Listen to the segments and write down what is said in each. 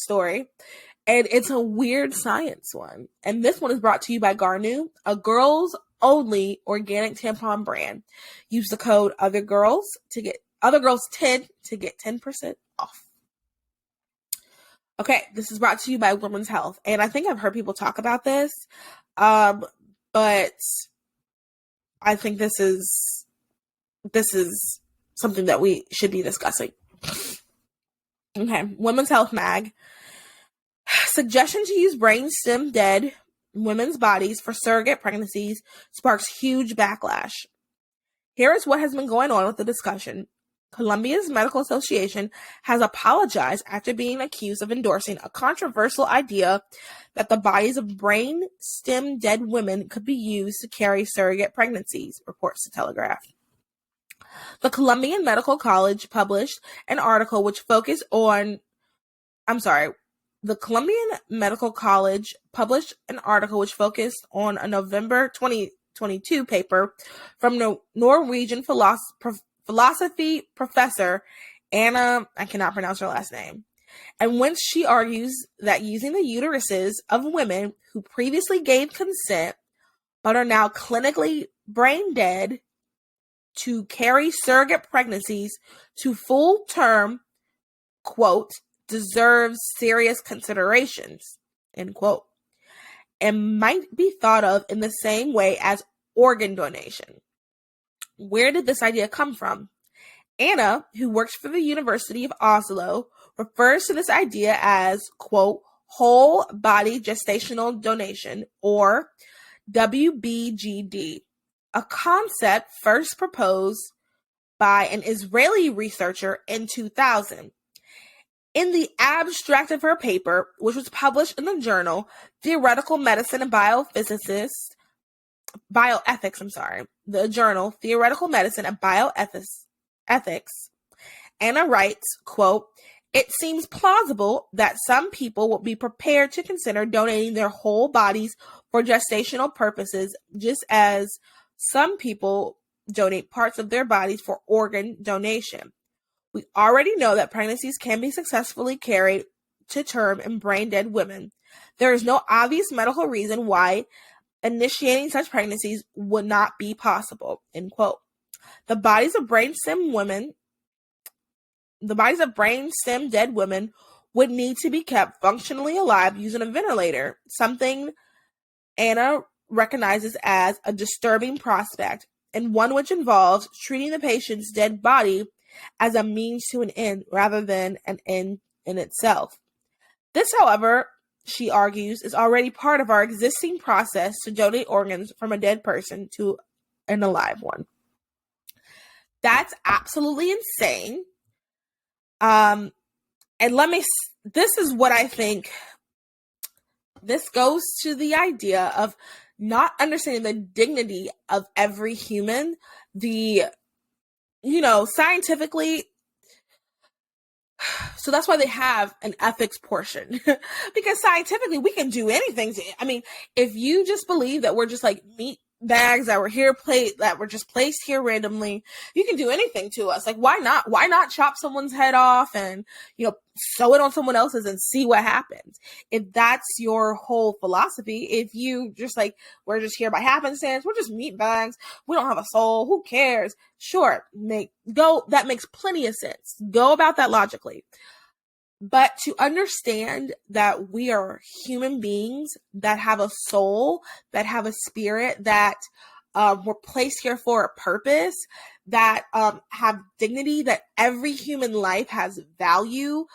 story. And it's a weird science one. And this one is brought to you by Garnu, a girls only organic tampon brand. Use the code othergirls10 to get 10% off. Okay, this is brought to you by Women's Health. And I think I've heard people talk about this. But I think this is something that we should be discussing. Okay, Women's Health Mag. Suggestion to use brainstem dead women's bodies for surrogate pregnancies sparks huge backlash. Here is what has been going on with the discussion. Colombia's Medical Association has apologized after being accused of endorsing a controversial idea that the bodies of brain stem dead women could be used to carry surrogate pregnancies, reports the Telegraph. The Colombian Medical College published an article which focused on the Colombian Medical College published an article which focused on a November 2022 paper from Norwegian philosophy professor Anna, I cannot pronounce her last name, and whence she argues that using the uteruses of women who previously gave consent but are now clinically brain dead to carry surrogate pregnancies to full term, quote, deserves serious considerations, end quote, and might be thought of in the same way as organ donation. Where did this idea come from? Anna, who works for the University of Oslo, refers to this idea as, quote, whole body gestational donation, or WBGD, a concept first proposed by an Israeli researcher in 2000. In the abstract of her paper, which was published in the journal Theoretical Medicine and Bioethics, the journal Theoretical Medicine and Bioethics, Anna writes, quote, it seems plausible that some people will be prepared to consider donating their whole bodies for gestational purposes, just as some people donate parts of their bodies for organ donation. We already know that pregnancies can be successfully carried to term in brain-dead women. There is no obvious medical reason why initiating such pregnancies would not be possible, end quote. The bodies of brainstem dead women would need to be kept functionally alive using a ventilator, something Anna recognizes as a disturbing prospect, and one which involves treating the patient's dead body as a means to an end rather than an end in itself. This, however, she argues, is already part of our existing process to donate organs from a dead person to an alive one. That's absolutely insane. And this is what I think, this goes to the idea of not understanding the dignity of every human, scientifically. So that's why they have an ethics portion, because scientifically we can do anything. If you just believe that we're just like meat bags that were just placed here randomly, you can do anything to us. Like, why not? Why not chop someone's head off and, sew it on someone else's and see what happens? If that's your whole philosophy, if you just like, we're just here by happenstance, we're just meat bags, we don't have a soul, who cares? Sure, that makes plenty of sense. Go about that logically. But to understand that we are human beings that have a soul, that have a spirit, that were placed here for a purpose, that have dignity, that every human life has value,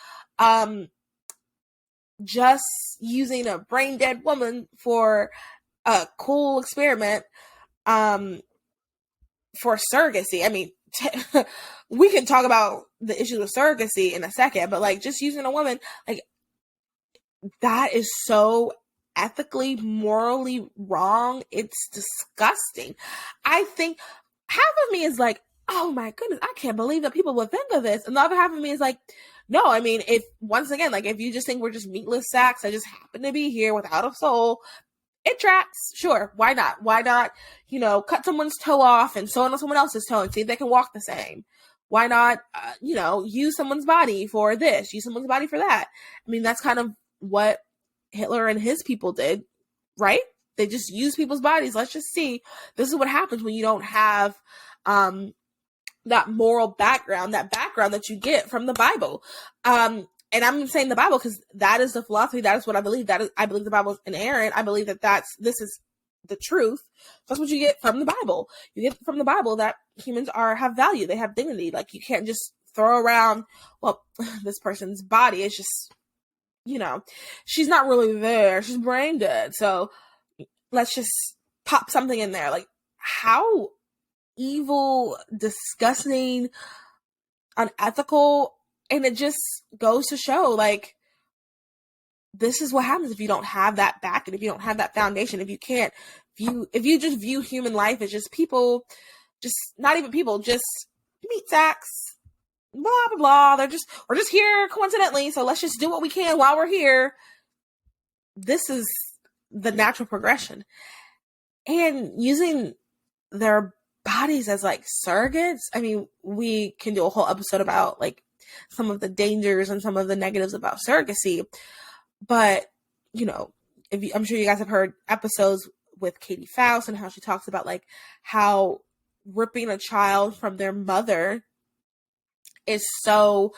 just using a brain dead woman for a cool experiment, for surrogacy. We can talk about the issues with surrogacy in a second, but just using a woman, that is so ethically, morally wrong. It's disgusting. I think half of me is like, oh my goodness, I can't believe that people would think of this. And the other half of me is like, no, if you just think we're just meatless sacks that just happen to be here without a soul, it tracks. Sure. Why not? Why not, cut someone's toe off and sew it on someone else's toe and see if they can walk the same? Why not, use someone's body for this, use someone's body for that? I mean, that's kind of what Hitler and his people did, right? They just use people's bodies. Let's just see. This is what happens when you don't have that moral background, that background that you get from the Bible. And I'm saying the Bible because that is the philosophy. That is what I believe. I believe the Bible is inerrant. I believe that this is the truth. That's what you get from the Bible. You get from the Bible that humans have value. They have dignity. Like, you can't just throw around, well, this person's body is just, she's not really there. She's brain dead. So let's just pop something in there. Like, how evil, disgusting, unethical. And it just goes to show, like, this is what happens if you don't have that backing, if you don't have that foundation, if you just view human life as just people, just not even people, just meat sacks, blah, blah, blah. We're just here coincidentally, so let's just do what we can while we're here. This is the natural progression. And using their bodies as like surrogates, I mean, we can do a whole episode about like some of the dangers and some of the negatives about surrogacy. But, I'm sure you guys have heard episodes with Katie Faust and how she talks about like how ripping a child from their mother is so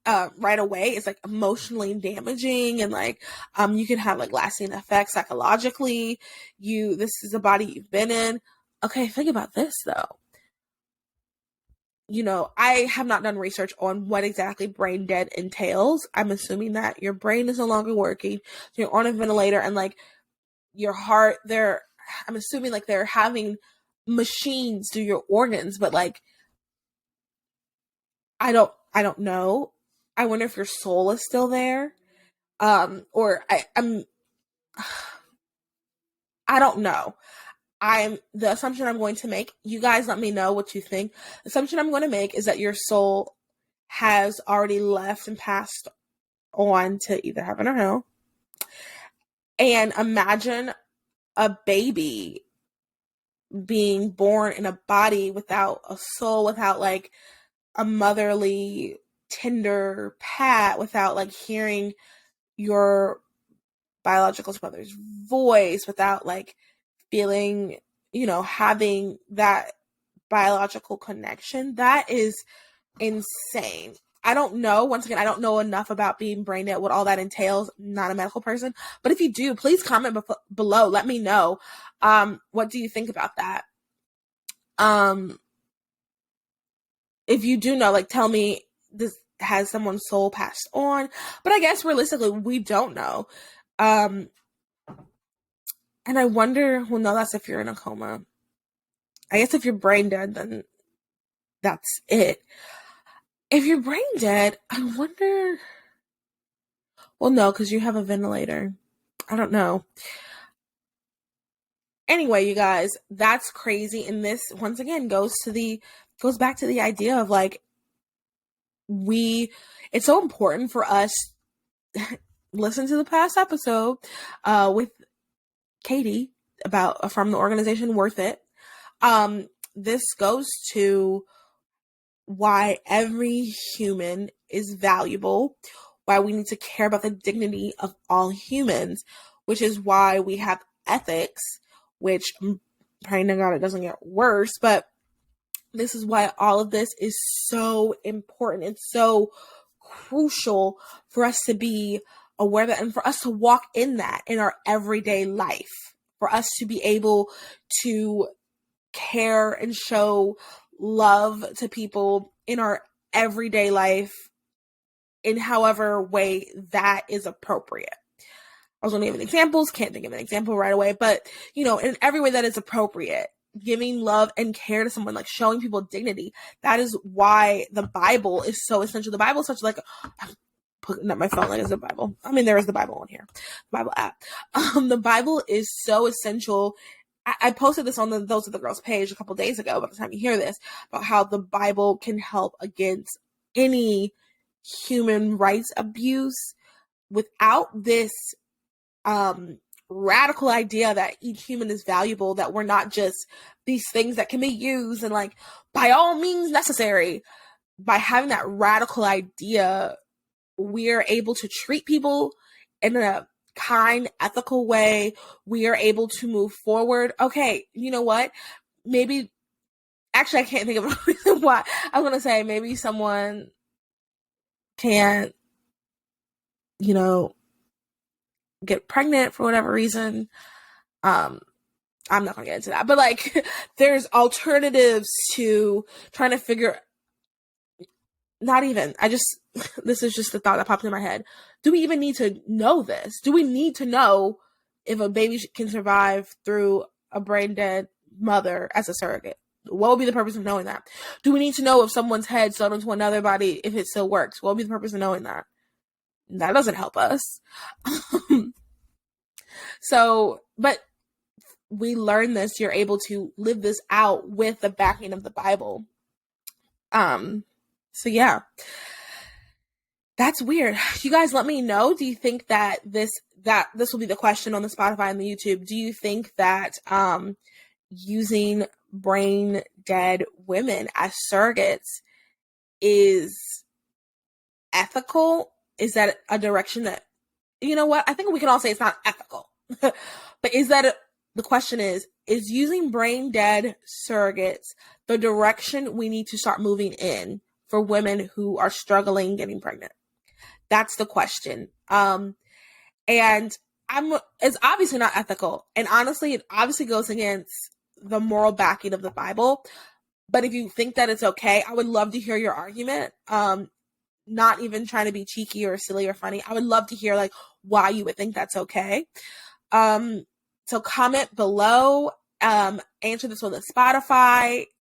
right away, it's like emotionally damaging, and like you can have like lasting effects psychologically. This is a body you've been in. Okay, think about this though. I have not done research on what exactly brain dead entails. I'm assuming that your brain is no longer working, you're on a ventilator, and like your heart, I'm assuming like they're having machines do your organs, but like I don't know. I wonder if your soul is still there. Or I don't know. The assumption I'm going to make, you guys let me know what you think. The assumption I'm going to make is that your soul has already left and passed on to either heaven or hell. And imagine a baby being born in a body without a soul, without like a motherly, tender pat, without like hearing your biological mother's voice, without like feeling, having that biological connection. That is insane. I don't know. Once again, I don't know enough about being brain dead, what all that entails. I'm not a medical person. But if you do, please comment below. Let me know. What do you think about that? If you do know, like, tell me, has someone's soul passed on? But I guess realistically, we don't know. And I wonder, well, no, that's if you're in a coma. I guess if you're brain dead, then that's it. If you're brain dead, I wonder, well, no, because you have a ventilator. I don't know. Anyway, you guys, that's crazy. And this, once again, goes back to the idea of like, it's so important for us, listen to the past episode with Katie from the organization Worth It. This goes to why every human is valuable, why we need to care about the dignity of all humans, which is why we have ethics, which I'm praying to God it doesn't get worse, but this is why all of this is so important. It's so crucial for us to be aware of that and for us to walk in that in our everyday life, for us to be able to care and show love to people in our everyday life in however way that is appropriate. I was going to give examples, can't think of an example right away, but in every way that is appropriate, giving love and care to someone, like showing people dignity. That is why the Bible is so essential. The Bible is such like, I'm putting up my phone like it's the Bible. I mean, there is the Bible on here, the Bible app. The Bible is so essential. I posted this on the Those Are the Girls page a couple days ago, by the time you hear this, about how the Bible can help against any human rights abuse. Without this radical idea that each human is valuable, that we're not just these things that can be used and like by all means necessary, by having that radical idea, we're able to treat people in a kind, ethical way. We are able to move forward. Okay, you know what? Maybe, actually, I can't think of a reason why. I was going to say maybe someone can't, get pregnant for whatever reason. I'm not going to get into that. But, like, there's alternatives to trying to figure, not even, this is just the thought that popped in my head. Do we even need to know this? Do we need to know if a baby can survive through a brain dead mother as a surrogate? What would be the purpose of knowing that? Do we need to know if someone's head sewed into another body, if it still works? What would be the purpose of knowing that? That doesn't help us. So, but we learn this, you're able to live this out with the backing of the Bible. So yeah, that's weird. You guys let me know. Do you think that this will be the question on the Spotify and the YouTube? Do you think that using brain dead women as surrogates is ethical? Is that a direction that, you know what? I think we can all say it's not ethical. But the question is using brain dead surrogates the direction we need to start moving in for women who are struggling getting pregnant? That's the question. And it's obviously not ethical. And honestly, it obviously goes against the moral backing of the Bible. But if you think that it's okay, I would love to hear your argument. Not even trying to be cheeky or silly or funny. I would love to hear like why you would think that's okay. So comment below, answer this on the Spotify.